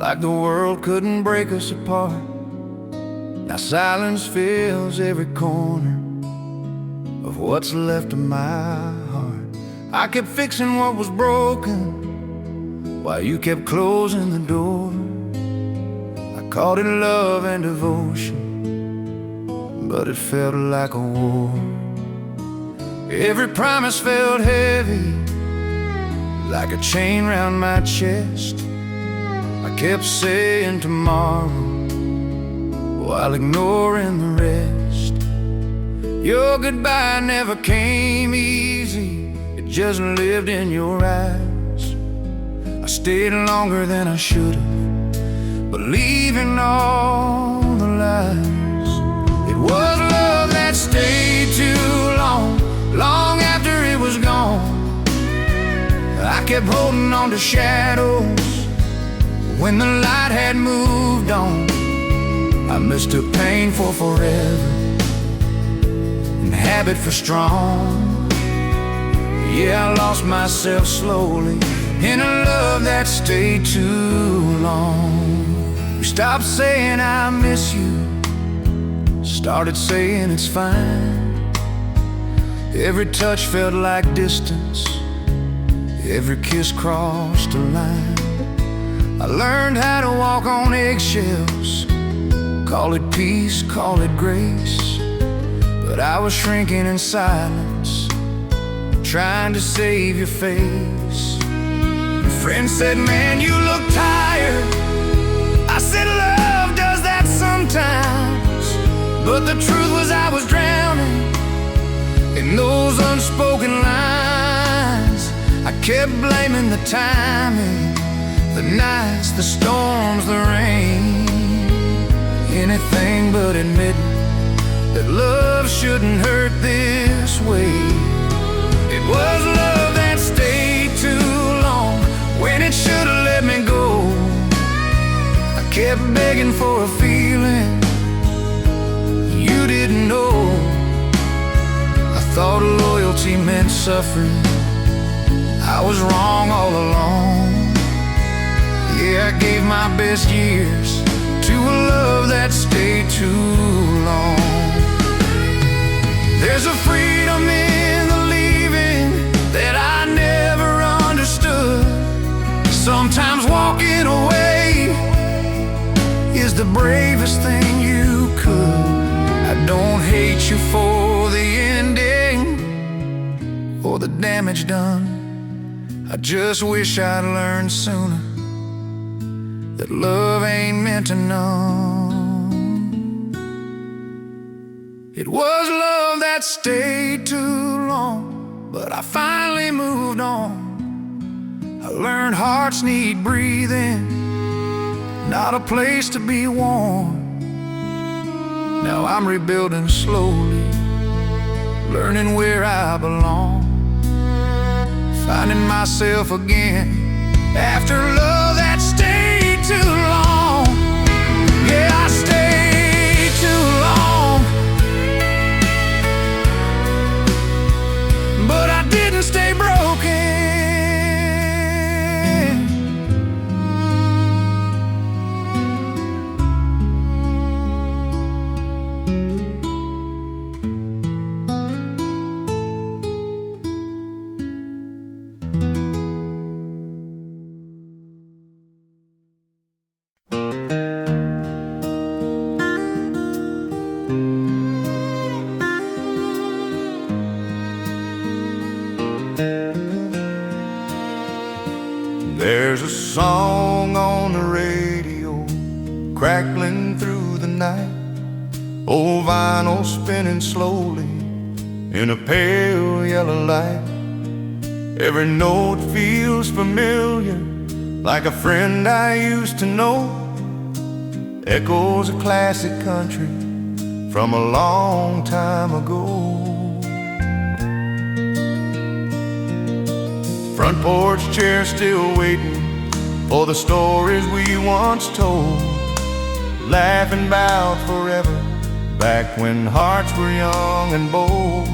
like the world couldn't break us apart. Now silence fills every corner of what's left of my heart. I kept fixing what was broken while you kept closing the door. I called it love and devotion, but it felt like a war. Every promise felt heavy, like a chain round my chest. I kept saying tomorrow while ignoring the rest. Your goodbye never came easy, it just lived in your eyes. I stayed longer than I should have, believing all the lies. It was love that stayed too long, long after it was gone. I kept holding on to shadows when the light had moved on. I mistook pain for forever and habit for strong. Yeah, I lost myself slowly in a love that stayed too long. We stopped saying I miss you, started saying it's fine. Every touch felt like distance, every kiss crossed a line. I learned how to walk on eggshells, call it peace, call it grace. But I was shrinking in silence, trying to save your face. A friend said, man, you look tired. I said, love does that sometimes. But the truth was I was drowning in those unspoken lines. I kept blaming the timing, the nights, the storms, the rain. Anything but admitting that love shouldn't hurt this way. It was love that stayed too long when it should have let me go. I kept begging for a feeling you didn't know. I thought loyalty meant suffering, I was wrong all along. Yeah, I gave my best years to a love that stayed too long. There's a freedom in the leaving that I never understood. Sometimes walking away is the bravest thing you could. I don't hate you for the ending or the damage done. I just wish I'd learned sooner that love ain't meant to numb. It was love that stayed too long, but I finally moved on. I learned hearts need breathing, not a place to be warm. Now I'm rebuilding slowly, learning where I belong, finding myself again after love that stayed too long. Yeah, I stayed too long, but I didn't stay broken. There's a song on the radio, crackling through the night. Old vinyl spinning slowly in a pale yellow light. Every note feels familiar, like a friend I used to know. Echoes of classic country from a long time ago. Front porch chair still waiting for the stories we once told, laughing about forever, back when hearts were young and bold.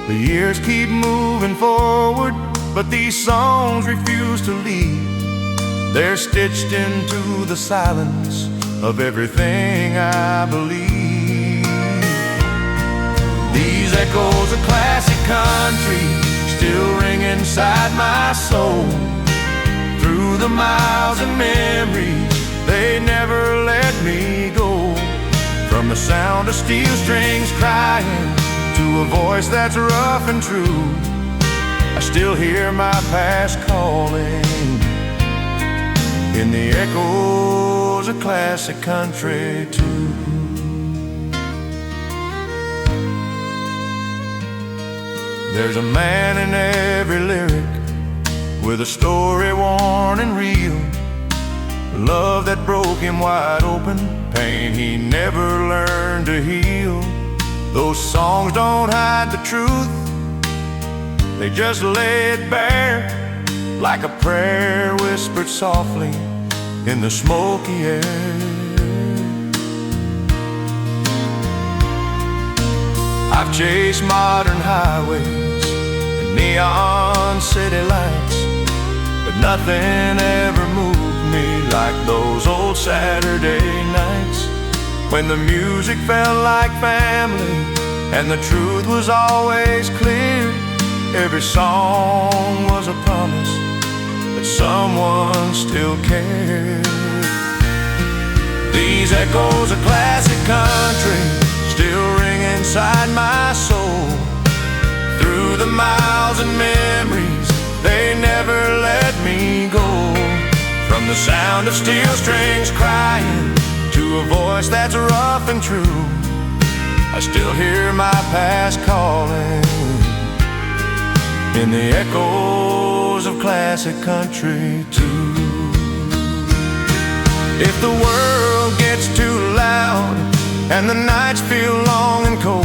The years keep moving forward, but these songs refuse to leave. They're stitched into the silence of everything I believe. These echoes of classic country still ring inside my soul. Through the miles and memories, they never let me go. From the sound of steel strings crying to a voice that's rough and true, I still hear my past calling in the echoes of classic country too. There's a man in every lyric with a story worn and real, love that broke him wide open, pain he never learned to heal. Those songs don't hide the truth, they just lay it bare, like a prayer whispered softly in the smoky air. I've chased modern highways and neon city lights, but nothing ever moved me like those old Saturday nights, when the music felt like family and the truth was always clear. Every song was a promise that someone still cared. These echoes of classic country still ring inside my soul. Through the miles and memories, they never let me go. From the sound of steel strings crying to a voice that's rough and true, I still hear my past calling in the echoes of classic country too. If the world gets too loud and the nights feel long and cold,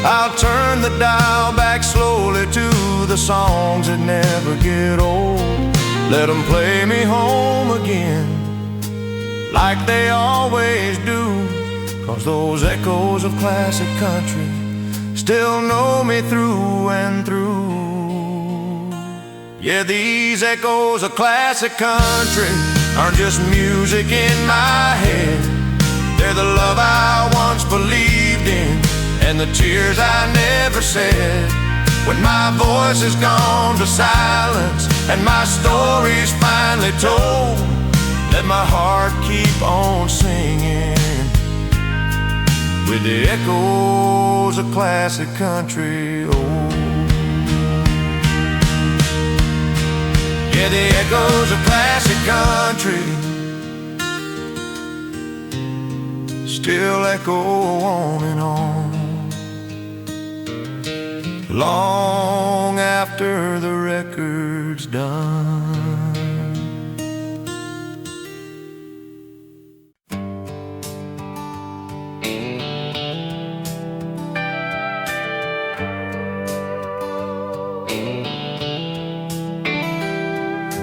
I'll turn the dial back slowly to the songs that never get old. Let them play me home again like they always do, 'cause those echoes of classic country still know me through and through. Yeah, these echoes of classic country aren't just music in my head. They're the love I once believed in and the tears I never said. When my voice is gone to silence and my story's finally told, let my heart keep on singing with the echoes of classic country. Oh, yeah, the echoes of classic country still echo on and on, long after the record's done.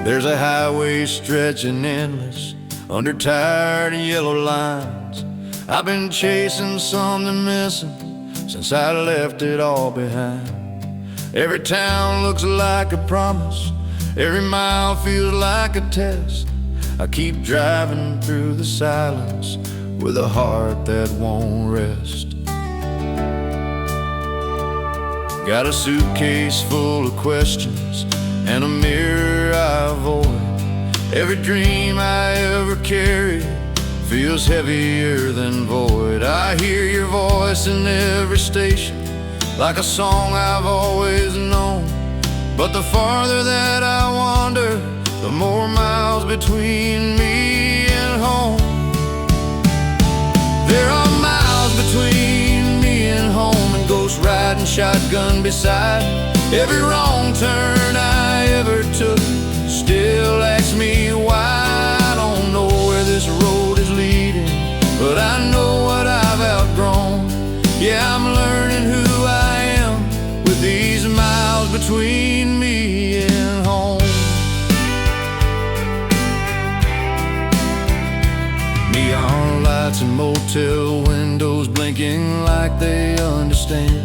There's a highway stretching endless under tired yellow lines. I've been chasing something missing since I left it all behind. Every town looks like a promise, every mile feels like a test. I keep driving through the silence with a heart that won't rest. Got a suitcase full of questions and a mirror I avoid. Every dream I ever carried feels heavier than void. I hear your voice in every station, like a song I've always known. But the farther that I wander, the more miles between me and home. There are miles between me and home, and ghost riding shotgun beside. Every wrong turn I ever took still asks me why. I don't know where this road is leading, but I know what I've outgrown. Yeah, I'm learning who I am with these miles between me and home. Neon lights and motel windows blinking like they understand.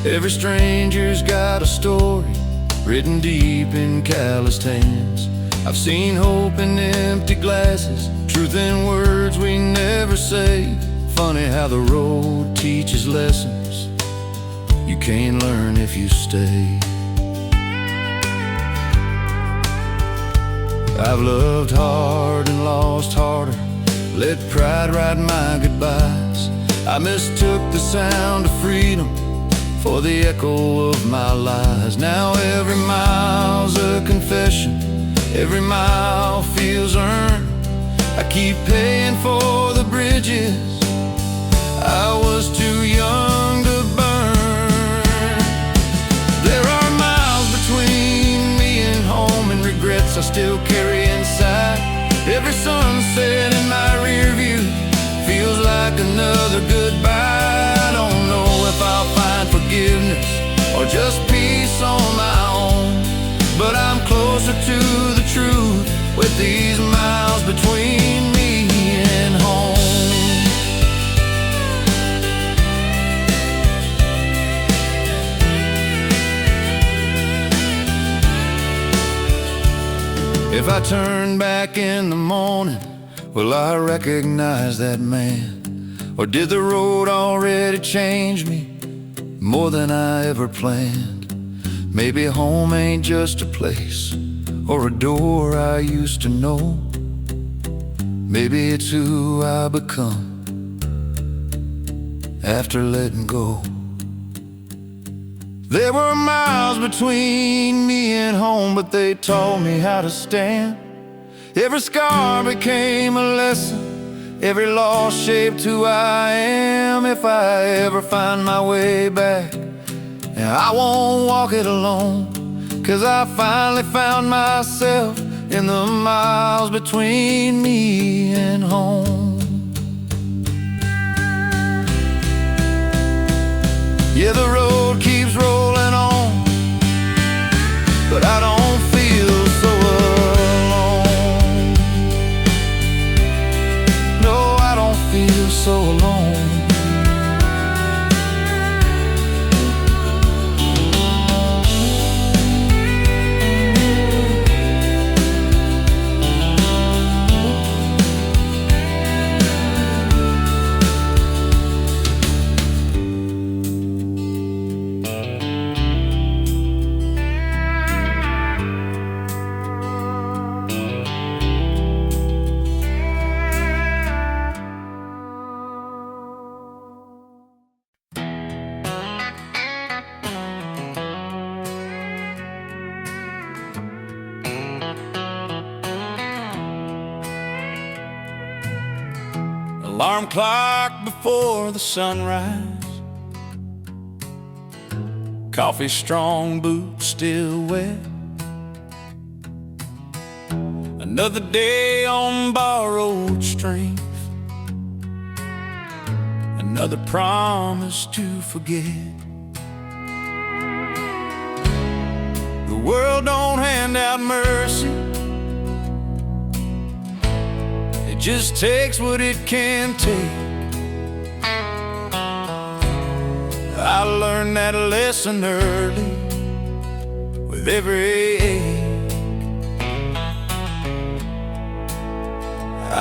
Every stranger's got a story written deep in calloused hands. I've seen hope in empty glasses, truth in words we never say. Funny how the road teaches lessons you can't learn if you stay. I've loved hard and lost harder, let pride write my goodbyes. I mistook the sound of freedom for the echo of my lies. Now every mile's a confession, every mile feels earned. I keep paying for the bridges I was too young to burn. There are miles between me and home, and regrets I still carry inside. Every sunset in my rear view feels like another goodbye. I don't know if I'll find forgiveness or just peace on my own, but I'm closer to the truth with these miles between me and home. If I turn back in the morning, will I recognize that man? Or did the road already change me more than I ever planned? Maybe home ain't just a place or a door I used to know. Maybe it's who I become after letting go. There were miles between me and home, but they taught me how to stand. Every scar became a lesson, every loss shaped who I am. If I ever find my way back, and I won't walk it alone, 'cause I finally found myself in the miles between me and home. Yeah, the road keeps rolling on, but I don't feel so alone. No, I don't feel so alone. Alarm clock before the sunrise, coffee strong, boots still wet. Another day on borrowed strength, another promise to forget. The world don't hand out mercy, it just takes what it can take. I learned that lesson early with every ache.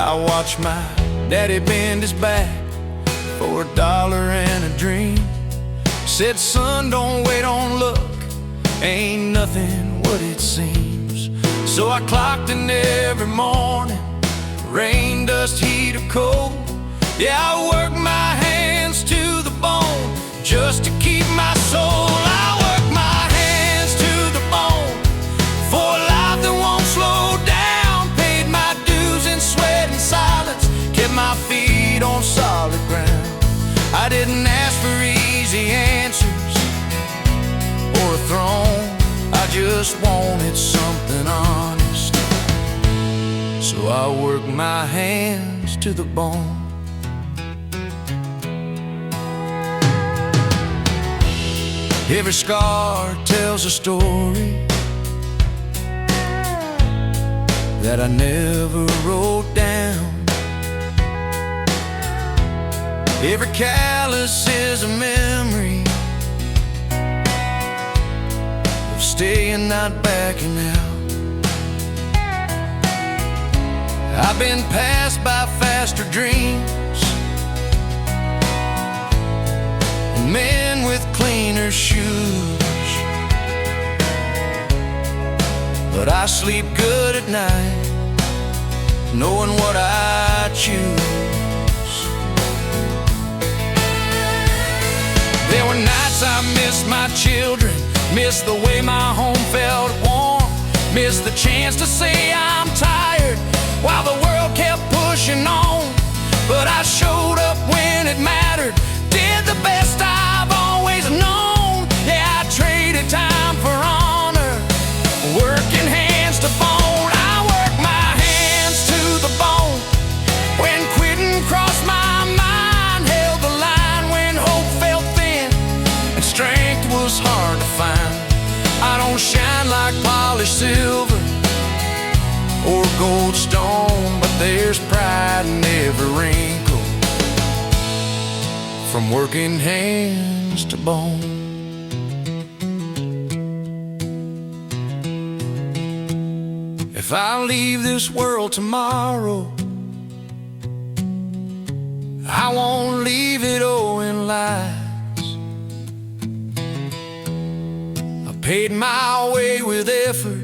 I watched my daddy bend his back for $1 and a dream. Said, son, don't wait on luck, ain't nothing what it seems. So I clocked in every morning, rain, dust, heat, or cold. Yeah, I work my hands to the bone just to keep my soul. I work my hands to the bone for a life that won't slow down. Paid my dues in sweat and silence, kept my feet on solid ground. I didn't ask for easy answers or a throne, I just wanted something honest. So I work my hands to the bone. Every scar tells a story that I never wrote down. Every callus is a memory of staying, not backing out. I've been passed by faster dreams and men with cleaner shoes, but I sleep good at night knowing what I choose. There were nights I missed my children, missed the way my home felt warm, missed the chance to say I'm tired while the world kept pushing on. But I showed up when it mattered, did the best I've always known. Yeah, I traded time for honor, working hands to bone. I worked my hands to the bone when quitting crossed my mind, held the line when hope felt thin and strength was hard to find. I don't shine like polished silver or gold stone, but there's pride in every wrinkle, from working hands to bone. If I leave this world tomorrow, I won't leave it owing lies. I paid my way with effort,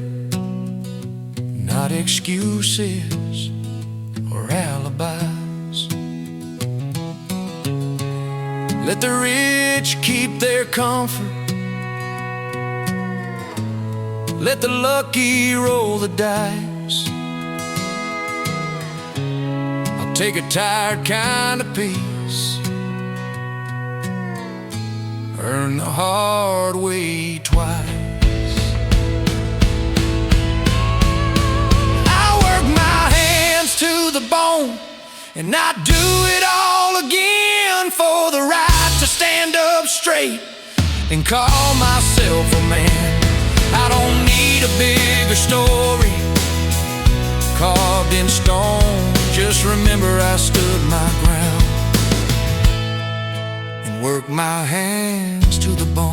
not excuses or alibis. Let the rich keep their comfort, let the lucky roll the dice. I'll take a tired kind of peace, earn the hard way twice. To the bone, and I do it all again for the right to stand up straight and call myself a man. I don't need a bigger story carved in stone. Just remember I stood my ground and worked my hands to the bone.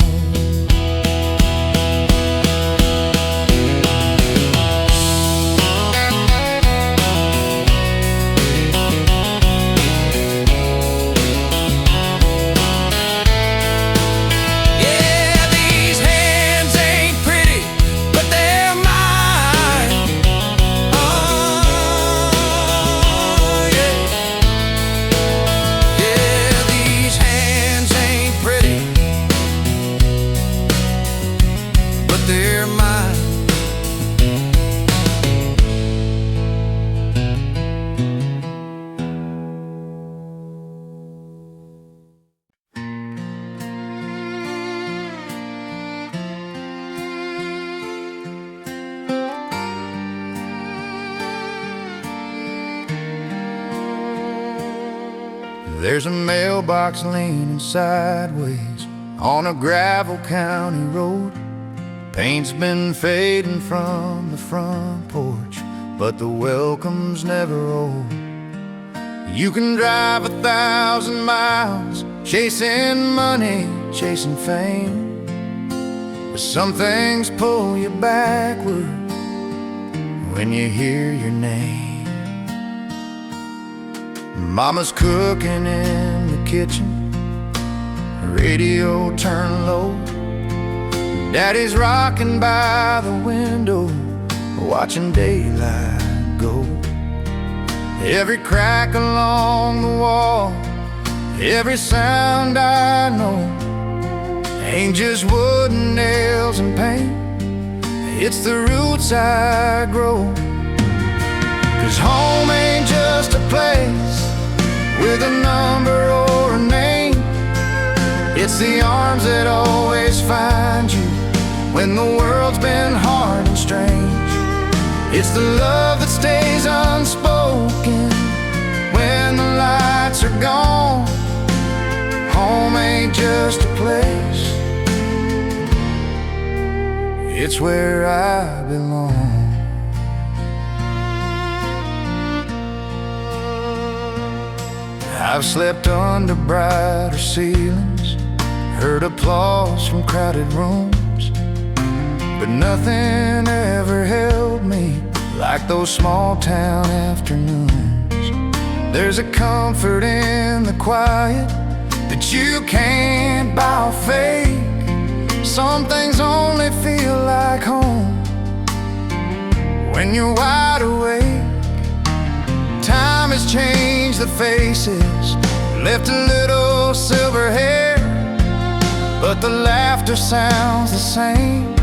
There's a mailbox leaning sideways on a gravel county road. Paint's been fading from the front porch, but the welcome's never old. You can drive 1,000 miles chasing money, chasing fame, but some things pull you backward when you hear your name. Mama's cooking in the kitchen, radio turned low. Daddy's rocking by the window, watching daylight go. Every crack along the wall, every sound I know, ain't just wood and nails and paint, it's the roots I grow. 'Cause home ain't just a place with a number or a name, it's the arms that always find you when the world's been hard and strange. It's the love that stays unspoken when the lights are gone. Home ain't just a place, it's where I belong. I've slept under brighter ceilings, heard applause from crowded rooms, but nothing ever held me like those small town afternoons. There's a comfort in the quiet that you can't buy or fake. Some things only feel like home when you're wide awake. Time has changed the faces, left a little silver hair, but the laughter sounds the same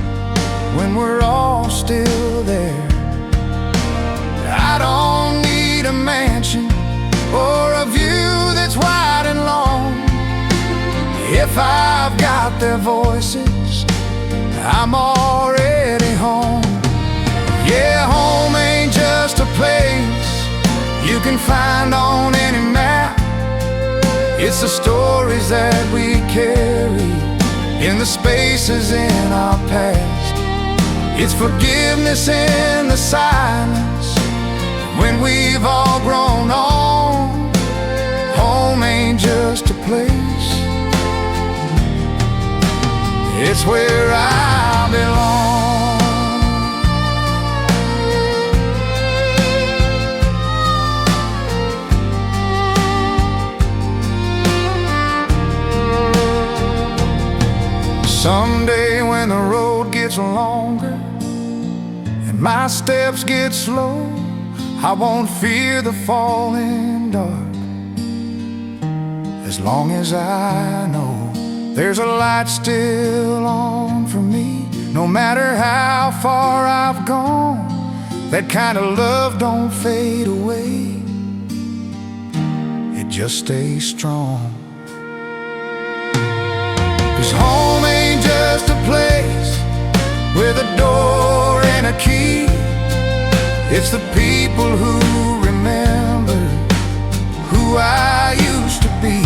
when we're all still there. I don't need a mansion or a view that's wide and long. If I've got their voices, I'm already home. Yeah, home ain't just a place you can find on any map. It's the stories that we carry in the spaces in our past. It's forgiveness in the silence when we've all grown on. Home ain't just a place, it's where I belong. Someday when the road gets longer and my steps get slow, I won't fear the falling dark, as long as I know there's a light still on for me. No matter how far I've gone, that kind of love don't fade away. It just stays strong. 'Cause home ain't just a place with a door and a key. It's the people who remember who I used to be.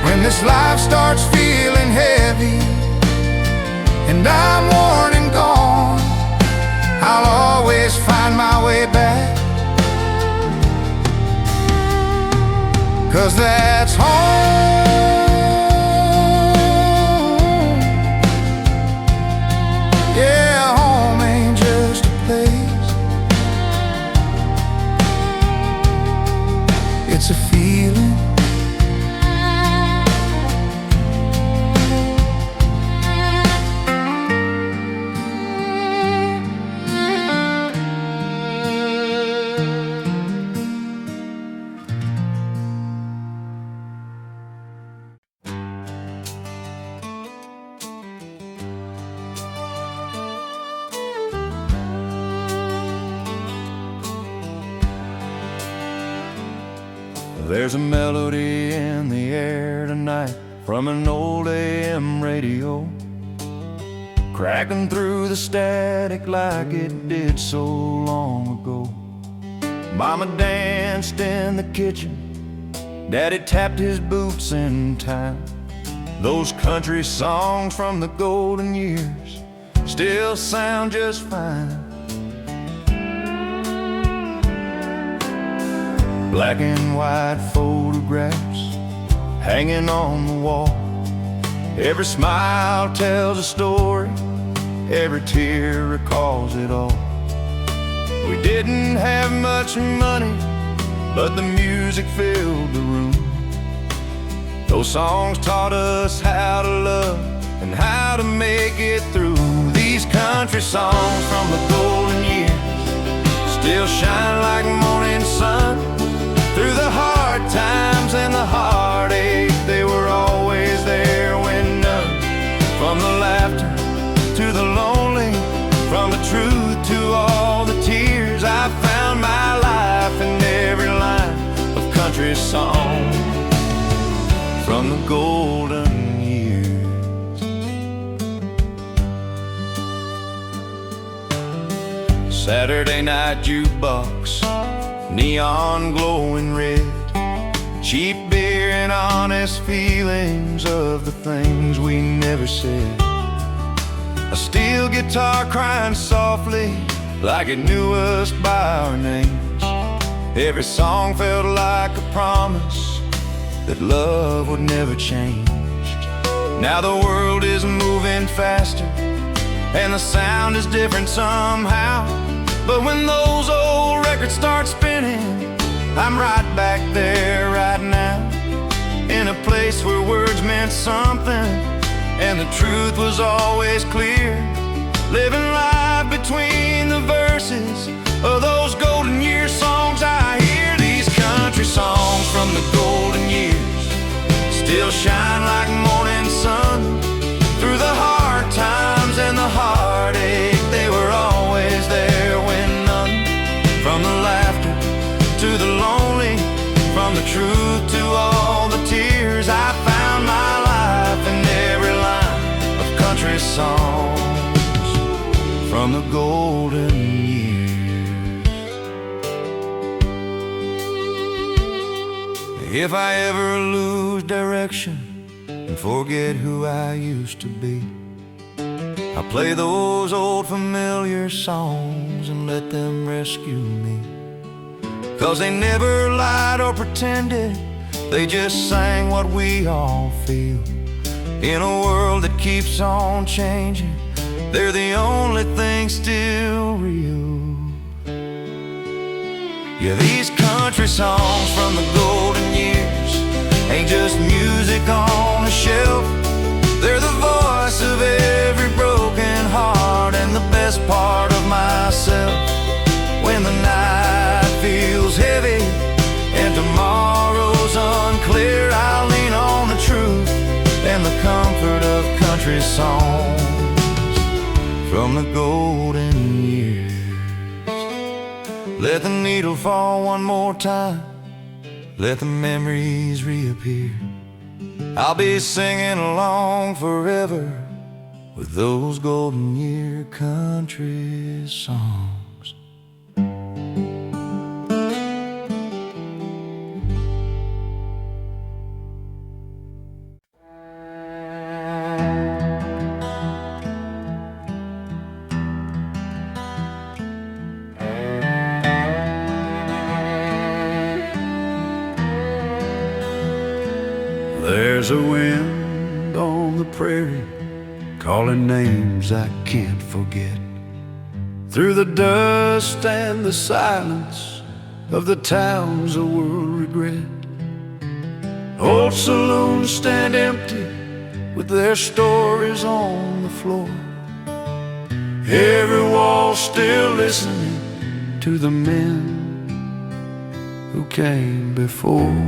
When this life starts feeling heavy and I'm worn and gone, I'll always find my way back, 'cause that's home. Yeah, home ain't just a place, it's a feeling. There's a melody in the air tonight from an old AM radio, cracking through the static like it did so long ago. Mama danced in the kitchen, Daddy tapped his boots in time. Those country songs from the golden years still sound just fine. Black and white photographs hanging on the wall. Every smile tells a story, every tear recalls it all. We didn't have much money, but the music filled the room. Those songs taught us how to love and how to make it through. These country songs from the golden years still shine like morning sun. Through the hard times and the heartache, they were always there when none. From the laughter to the lonely, from the truth to all the tears, I found my life in every line of country song from the golden years. Saturday night jukebox, neon glowing red, cheap beer and honest feelings of the things we never said. A steel guitar crying softly like it knew us by our names. Every song felt like a promise that love would never change. Now the world is moving faster and the sound is different somehow. But when those old records start spinning, I'm right back there right now, in a place where words meant something and the truth was always clear. Living life between the verses of those golden year songs I hear. These country songs from the golden years still shine like morning sun. Through the hard times and the heartache, they were always there when none. From the laughter to the lonely, from the truth to all the tears, I found my life in every line of country songs from the golden years. If I ever lose direction and forget who I used to be, I play those old familiar songs and let them rescue me. 'Cause they never lied or pretended, they just sang what we all feel. In a world that keeps on changing, they're the only thing still real. Yeah, these country songs from the golden years ain't just music on a shelf. They're the voice of every broken heart and the best part of myself. When the night feels heavy and tomorrow's unclear, I'll lean on the truth and the comfort of country songs from the golden years. Let the needle fall one more time, let the memories reappear. I'll be singing along forever with those golden year country songs. There's a wind on the prairie calling names I can't forget. Through the dust and the silence of the towns the world regret, old saloons stand empty with their stories on the floor. Every wall still listening to the men who came before.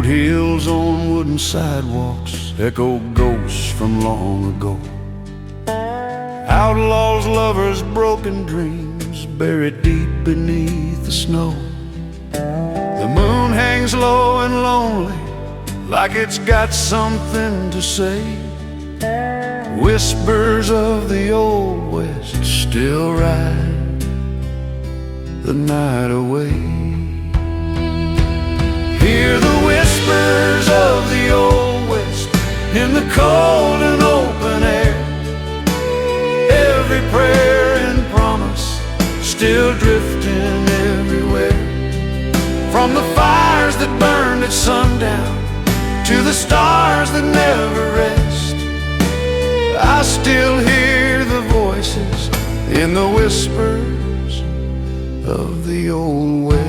Hills on wooden sidewalks echo ghosts from long ago. Outlaws, lovers, broken dreams buried deep beneath the snow. The moon hangs low and lonely, like it's got something to say. Whispers of the old West still ride the night away. Hear the whispers of the old West in the cold and open air. Every prayer and promise still drifting everywhere. From the fires that burned at sundown to the stars that never rest, I still hear the voices in the whispers of the old West.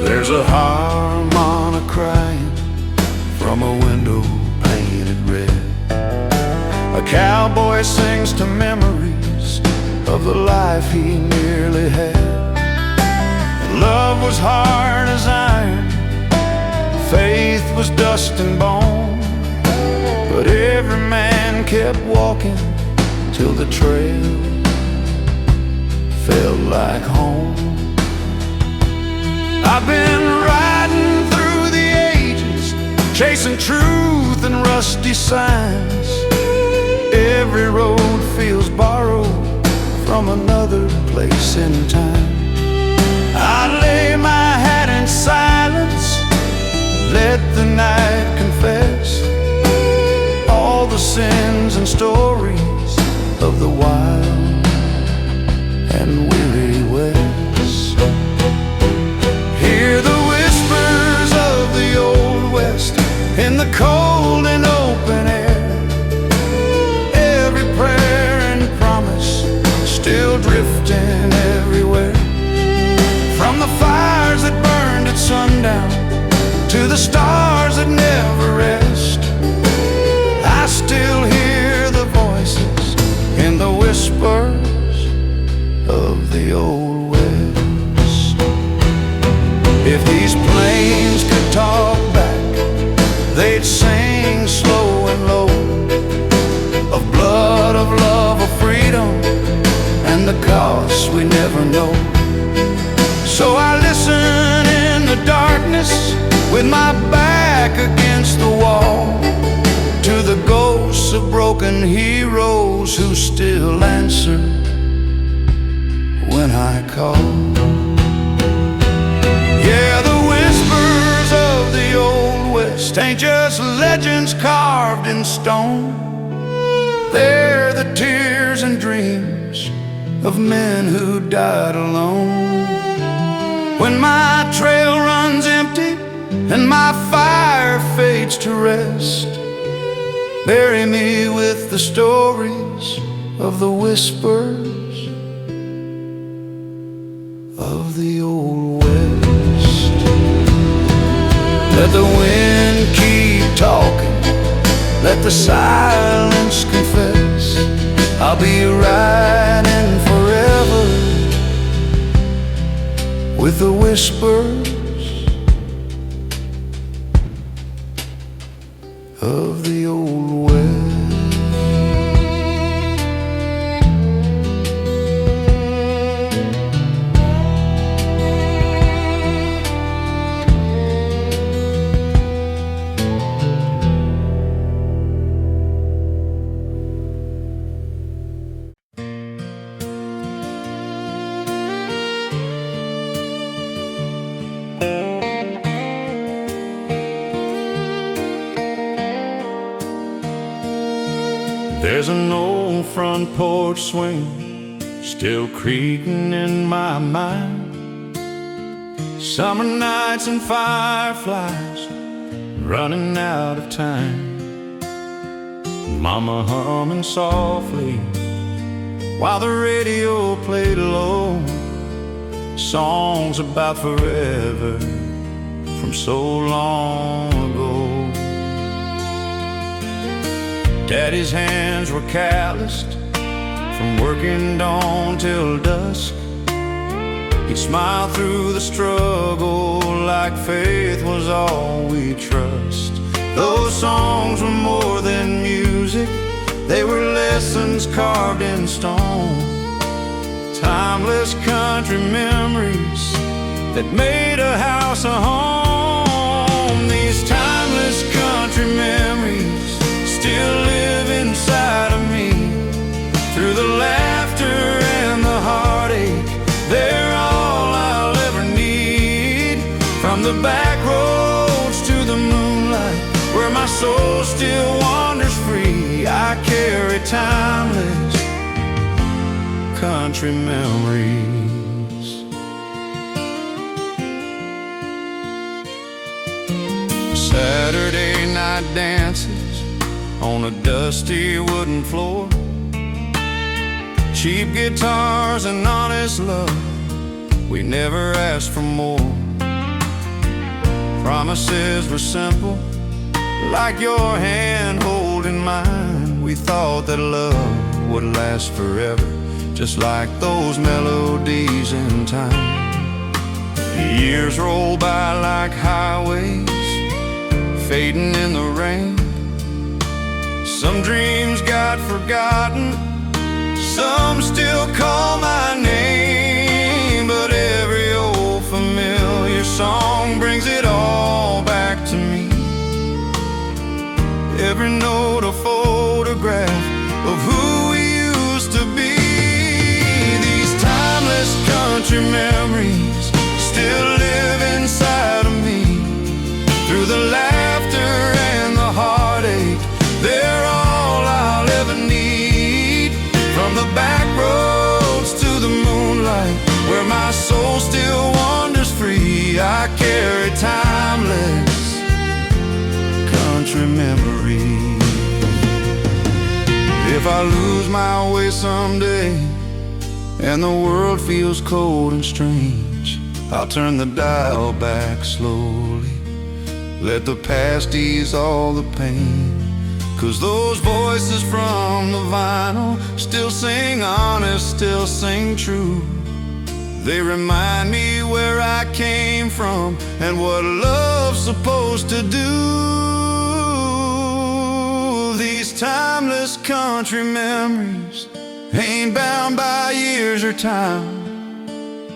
There's a harmonica crying from a window painted red. A cowboy sings to memories of the life he nearly had. Love was hard as iron, faith was dust and bone, but every man kept walking till the trail felt like home. I've been riding through the ages, chasing truth and rusty signs. Every road feels borrowed from another place in time. I lay my hat in silence, let the night confess all the sins and stories of the wild and weary West. Hear the whisper the cold and open air. Every prayer and promise still drifting everywhere. From the fires that burned at sundown to the stars that never rest, I still hear the voices in the whispers of the old West. If these plains could talk back, they'd sing slow and low of blood, of love, of freedom, and the costs we never know. So I listen in the darkness with my back against the wall to the ghosts of broken heroes who still answer when I call. Yeah, the whispers of the old West ain't just legends carved in stone. They're the tears and dreams of men who died alone. When my trail runs empty and my fire fades to rest, bury me with the stories of the whispers of the old West. Let the wind keep talking, let the silence confess, I'll be riding forever with the whispers of the old West. There's an old front porch swing still creaking in my mind. Summer nights and fireflies running out of time. Mama humming softly while the radio played low, songs about forever from so long ago. Daddy's hands were calloused from working dawn till dusk. He'd smile through the struggle like faith was all we trust. Those songs were more than music, they were lessons carved in stone. Timeless country memories that made a house a home. These timeless country memories still live inside of me. Through the laughter and the heartache, they're all I'll ever need. From the back roads to the moonlight, where my soul still wanders free, I carry timeless country memories. Saturday night dances on a dusty wooden floor, cheap guitars and honest love, we never asked for more. Promises were simple, like your hand holding mine. We thought that love would last forever, just like those melodies in time. The years roll by like highways, fading in the rain. Some dreams got forgotten, some still call my name. But every old familiar song brings it all back to me. Every note a photograph of who we used to be. These timeless country memories still live inside of me. Through the laughter and the heartache, they're all I'll ever need. From the back roads to the moonlight, where my soul still wanders free, I carry timeless country country memories. If I lose my way someday and the world feels cold and strange, I'll turn the dial back slowly, let the past ease all the pain. 'Cause those voices from the vinyl still sing honest, still sing true. They remind me where I came from and what love's supposed to do. These timeless country memories ain't bound by years or time.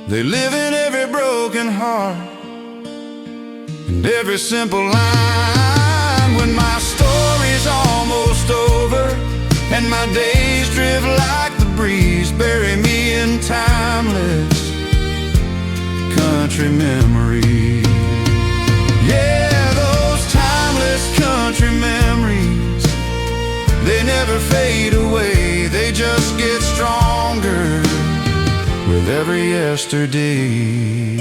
They live in every broken heart and every simple line. When my story's almost over and my days drift like the breeze, bury me in timeless country memories. Yeah, those timeless country memories, they never fade away, they just get stronger with every yesterday.